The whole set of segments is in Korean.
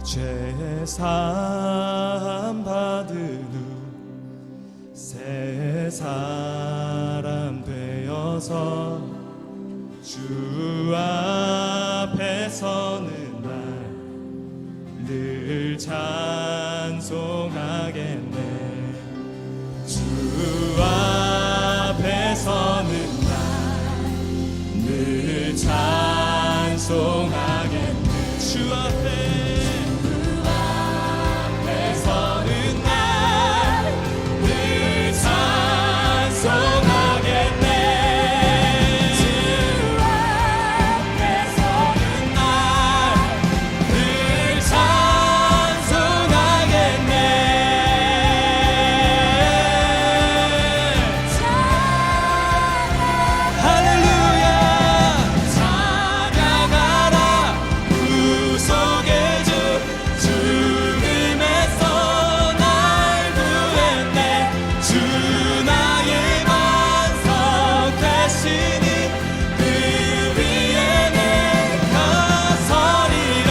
죄 사함 받은 후 새 사람 되어서 주 앞에 서는 날 늘 찬송하겠네. 주 앞에 서는 날 늘 찬송하겠네. 주 앞에 서는 날 늘 찬송하겠네. 주 앞에 서는 날 늘 찬송하겠네. 할렐루야. 찬양하라 구속의 주 죽음에서 날 구했네. 주 나의 반석 되시니 그 위에 내가 서리라.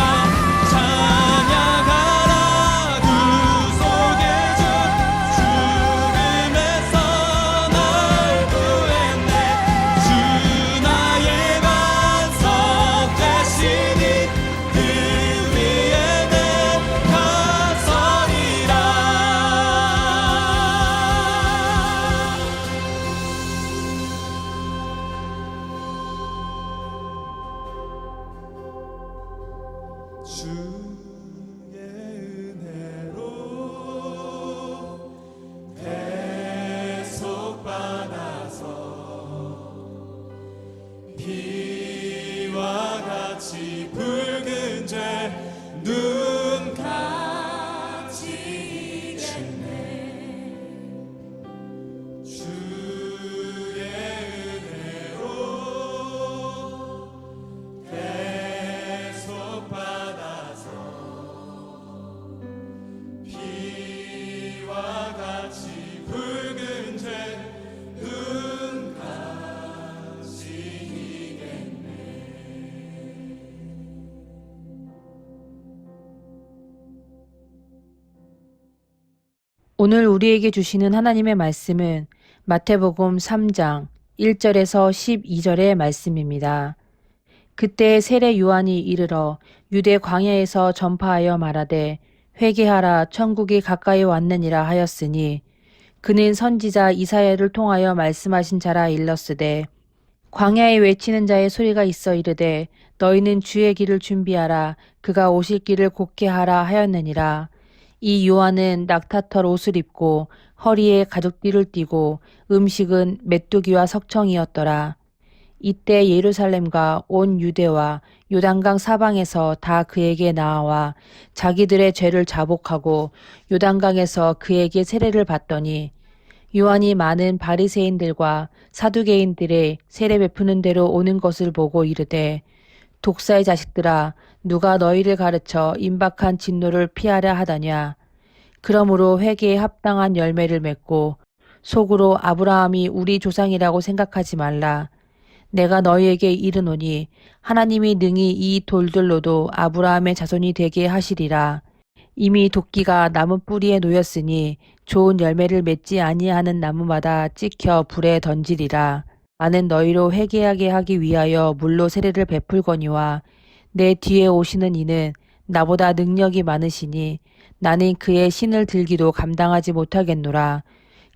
찬양하라 구속의 주 죽음에서 날 구했네. 주 나의 반석 되시니 그 위에 내가 서리라. 주의 은혜로 대속받아서 피와 같이 붉은 죄 눈같이 이겼네. 주의 은혜로 대속받아서 피와 같이 붉은 죄 눈같이 이겼네. 오늘 우리에게 주시는 하나님의 말씀은 마태복음 3장 1절에서 12절의 말씀입니다. 그때 세례 요한이 이르러 유대 광야에서 전파하여 말하되 회개하라 천국이 가까이 왔느니라 하였으니 그는 선지자 이사야를 통하여 말씀하신 자라 일렀으되 광야에 외치는 자의 소리가 있어 이르되 너희는 주의 길을 준비하라 그가 오실 길을 곧게 하라 하였느니라. 이 요한은 낙타털 옷을 입고 허리에 가죽띠를 띠고 음식은 메뚜기와 석청이었더라. 이때 예루살렘과 온 유대와 요단강 사방에서 다 그에게 나아와 자기들의 죄를 자복하고 요단강에서 그에게 세례를 받더니 요한이 많은 바리새인들과 사두개인들의 세례 베푸는 대로 오는 것을 보고 이르되 독사의 자식들아 누가 너희를 가르쳐 임박한 진노를 피하려 하더냐. 그러므로 회개에 합당한 열매를 맺고 속으로 아브라함이 우리 조상이라고 생각하지 말라. 내가 너희에게 이르노니 하나님이 능히 이 돌들로도 아브라함의 자손이 되게 하시리라. 이미 도끼가 나무 뿌리에 놓였으니 좋은 열매를 맺지 아니하는 나무마다 찍혀 불에 던지리라. 나는 너희로 회개하게 하기 위하여 물로 세례를 베풀거니와 내 뒤에 오시는 이는 나보다 능력이 많으시니 나는 그의 신을 들기도 감당하지 못하겠노라.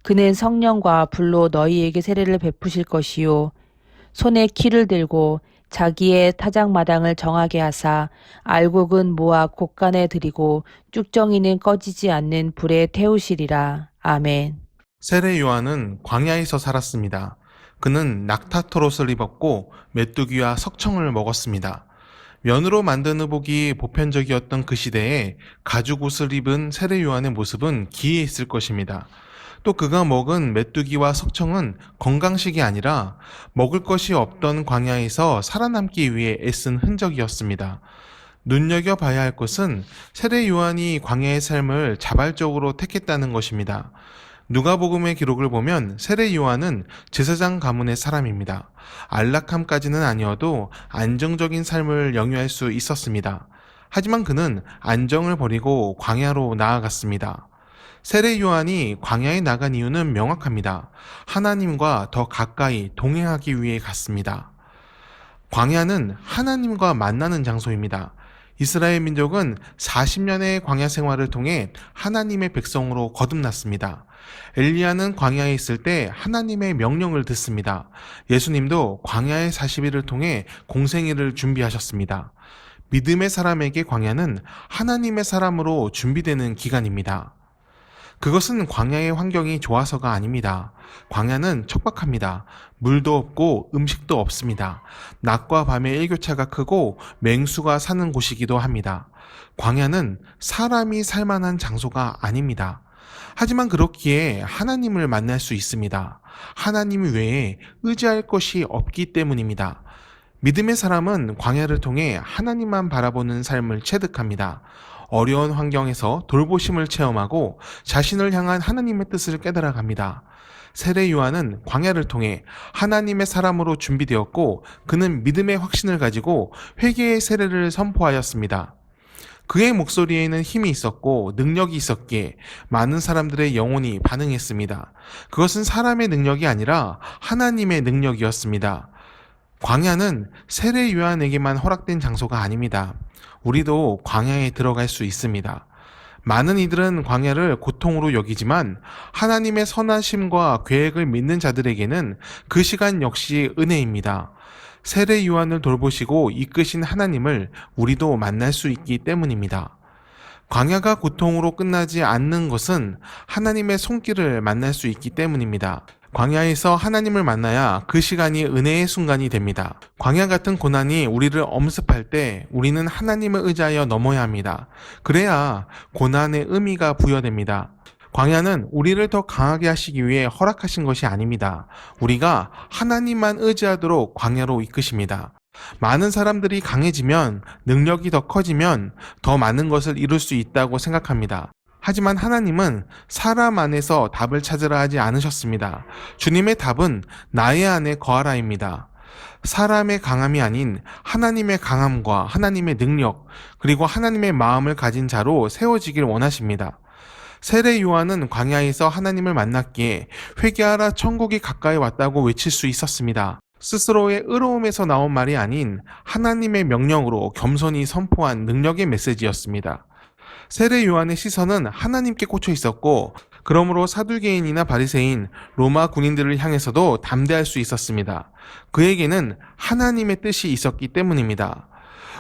그는 성령과 불로 너희에게 세례를 베푸실 것이요 손에 키를 들고 자기의 타작마당을 정하게 하사 알곡은 모아 곳간에 들이고 쭉정이는 꺼지지 않는 불에 태우시리라. 아멘. 세례 요한은 광야에서 살았습니다. 그는 낙타토롯을 입었고 메뚜기와 석청을 먹었습니다. 면으로 만든 의복이 보편적이었던 그 시대에 가죽 옷을 입은 세례 요한의 모습은 기이했을 것입니다. 또 그가 먹은 메뚜기와 석청은 건강식이 아니라 먹을 것이 없던 광야에서 살아남기 위해 애쓴 흔적이었습니다. 눈여겨봐야 할 것은 세례 요한이 광야의 삶을 자발적으로 택했다는 것입니다. 누가복음의 기록을 보면 세례 요한은 제사장 가문의 사람입니다. 안락함까지는 아니어도 안정적인 삶을 영위할 수 있었습니다. 하지만 그는 안정을 버리고 광야로 나아갔습니다. 세례 요한이 광야에 나간 이유는 명확합니다. 하나님과 더 가까이 동행하기 위해 갔습니다. 광야는 하나님과 만나는 장소입니다. 이스라엘 민족은 40년의 광야 생활을 통해 하나님의 백성으로 거듭났습니다. 엘리야는 광야에 있을 때 하나님의 명령을 듣습니다. 예수님도 광야의 40일을 통해 공생애를 준비하셨습니다. 믿음의 사람에게 광야는 하나님의 사람으로 준비되는 기간입니다. 그것은 광야의 환경이 좋아서가 아닙니다. 광야는 척박합니다. 물도 없고 음식도 없습니다. 낮과 밤의 일교차가 크고 맹수가 사는 곳이기도 합니다. 광야는 사람이 살만한 장소가 아닙니다. 하지만 그렇기에 하나님을 만날 수 있습니다. 하나님 외에 의지할 것이 없기 때문입니다. 믿음의 사람은 광야를 통해 하나님만 바라보는 삶을 체득합니다. 어려운 환경에서 돌보심을 체험하고 자신을 향한 하나님의 뜻을 깨달아갑니다. 세례 요한은 광야를 통해 하나님의 사람으로 준비되었고 그는 믿음의 확신을 가지고 회개의 세례를 선포하였습니다. 그의 목소리에는 힘이 있었고 능력이 있었기에 많은 사람들의 영혼이 반응했습니다. 그것은 사람의 능력이 아니라 하나님의 능력이었습니다. 광야는 세례 요한에게만 허락된 장소가 아닙니다. 우리도 광야에 들어갈 수 있습니다. 많은 이들은 광야를 고통으로 여기지만 하나님의 선하심과 계획을 믿는 자들에게는 그 시간 역시 은혜입니다. 세례 요한을 돌보시고 이끄신 하나님을 우리도 만날 수 있기 때문입니다. 광야가 고통으로 끝나지 않는 것은 하나님의 손길을 만날 수 있기 때문입니다. 광야에서 하나님을 만나야 그 시간이 은혜의 순간이 됩니다. 광야 같은 고난이 우리를 엄습할 때 우리는 하나님을 의지하여 넘어야 합니다. 그래야 고난의 의미가 부여됩니다. 광야는 우리를 더 강하게 하시기 위해 허락하신 것이 아닙니다. 우리가 하나님만 의지하도록 광야로 이끄십니다. 많은 사람들이 강해지면, 능력이 더 커지면 더 많은 것을 이룰 수 있다고 생각합니다. 하지만 하나님은 사람 안에서 답을 찾으라 하지 않으셨습니다. 주님의 답은 나의 안에 거하라입니다. 사람의 강함이 아닌 하나님의 강함과 하나님의 능력, 그리고 하나님의 마음을 가진 자로 세워지길 원하십니다. 세례 요한은 광야에서 하나님을 만났기에 회개하라 천국이 가까이 왔다고 외칠 수 있었습니다. 스스로의 의로움에서 나온 말이 아닌 하나님의 명령으로 겸손히 선포한 능력의 메시지였습니다. 세례 요한의 시선은 하나님께 꽂혀 있었고 그러므로 사두개인이나 바리새인, 로마 군인들을 향해서도 담대할 수 있었습니다. 그에게는 하나님의 뜻이 있었기 때문입니다.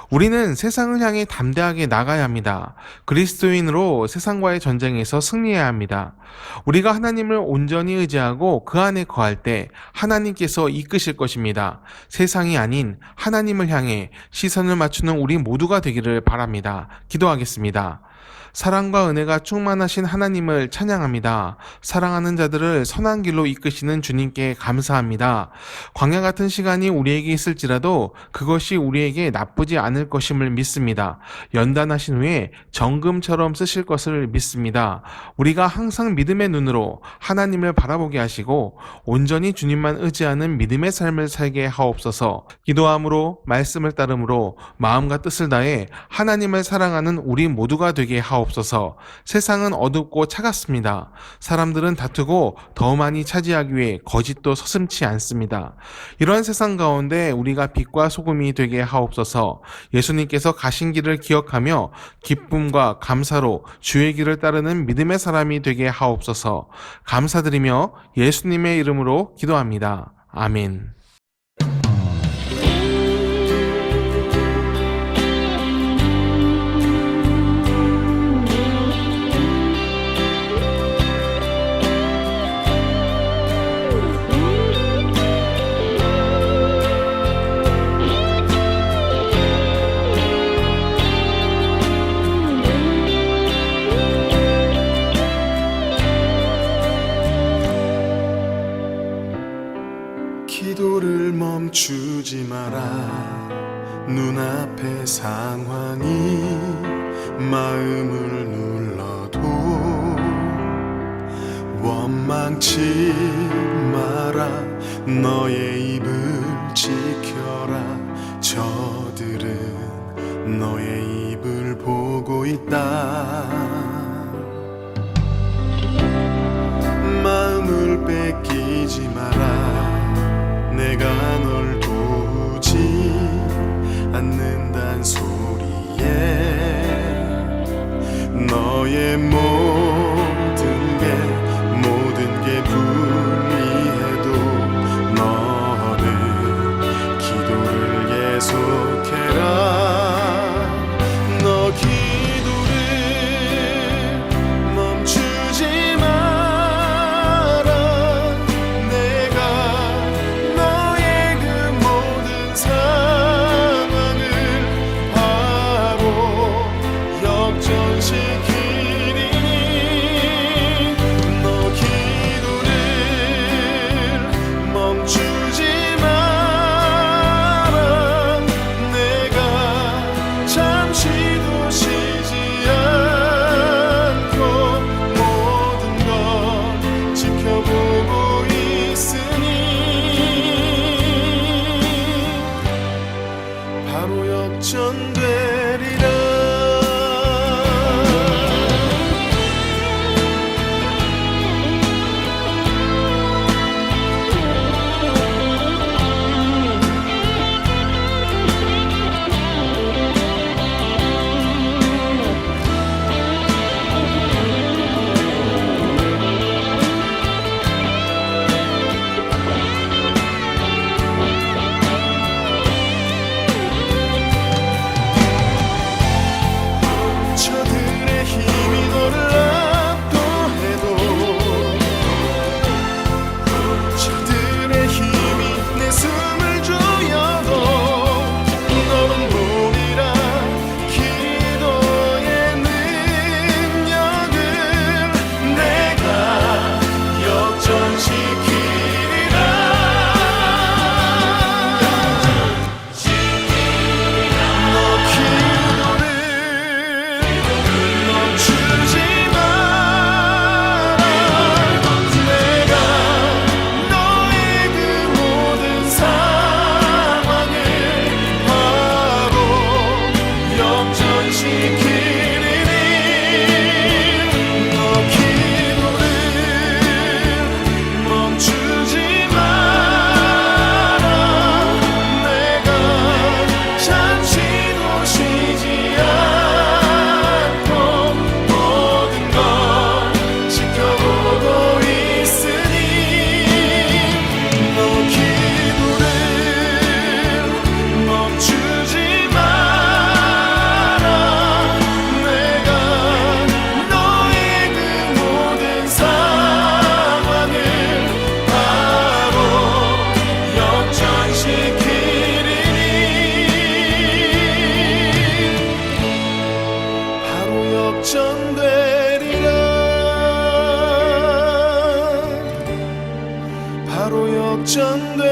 우리는 세상을 향해 담대하게 나가야 합니다. 그리스도인으로 세상과의 전쟁에서 승리해야 합니다. 우리가 하나님을 온전히 의지하고 그 안에 거할 때 하나님께서 이끄실 것입니다. 세상이 아닌 하나님을 향해 시선을 맞추는 우리 모두가 되기를 바랍니다. 기도하겠습니다. 사랑과 은혜가 충만하신 하나님을 찬양합니다. 사랑하는 자들을 선한 길로 이끄시는 주님께 감사합니다. 광야 같은 시간이 우리에게 있을지라도 그것이 우리에게 나쁘지 않을 것임을 믿습니다. 연단하신 후에 정금처럼 쓰실 것을 믿습니다. 우리가 항상 믿음의 눈으로 하나님을 바라보게 하시고 온전히 주님만 의지하는 믿음의 삶을 살게 하옵소서. 기도함으로 말씀을 따름으로 마음과 뜻을 다해 하나님을 사랑하는 우리 모두가 되게 하옵소서. 세상은 어둡고 차갑습니다. 사람들은 다투고 더 많이 차지하기 위해 거짓도 서슴지 않습니다. 이러한 세상 가운데 우리가 빛과 소금이 되게 하옵소서. 예수님께서 가신 길을 기억하며 기쁨과 감사로 주의 길을 따르는 믿음의 사람이 되게 하옵소서. 감사드리며 예수님의 이름으로 기도합니다. 아멘. 기도를 멈추지 마라. 눈앞의 상황이 마음을 눌러도 원망치 마라. 너의 입을 지켜라. 저들은 너의 입을 있다. 마음을 뺏기지 마라. 내가 널 도우지 않는단 소리에 너의 모든 게 불리해도 너는 기도를 계속해라. 너 기도를 멈추지 마라. 내가 너의 그 모든 상황을 바로 역전시키니 너 기도를 멈추지 마라. 내가 잠시도 쉬지 않고 모든 걸 지켜보고 있으니 바로 역전되리라. 저들의 힘이 너를 압도해도 저들의 힘이 내 숨을 조여도 너는 보리라. 기도의 능력을 내가 역전시키리라. 너 기도를 멈추지 마라. 내가 너의 그 모든 상황을 바로 역전시키리니 너 기도를 멈추지 마라. 내가 잠시도 쉬지 않고 모든 걸 지켜보고 있으니 너 기도를 멈추지 마라. 내가 너의 그 모든 상황을 바로 역전시키리니 바로 역전되리라. 바로 역전되리라.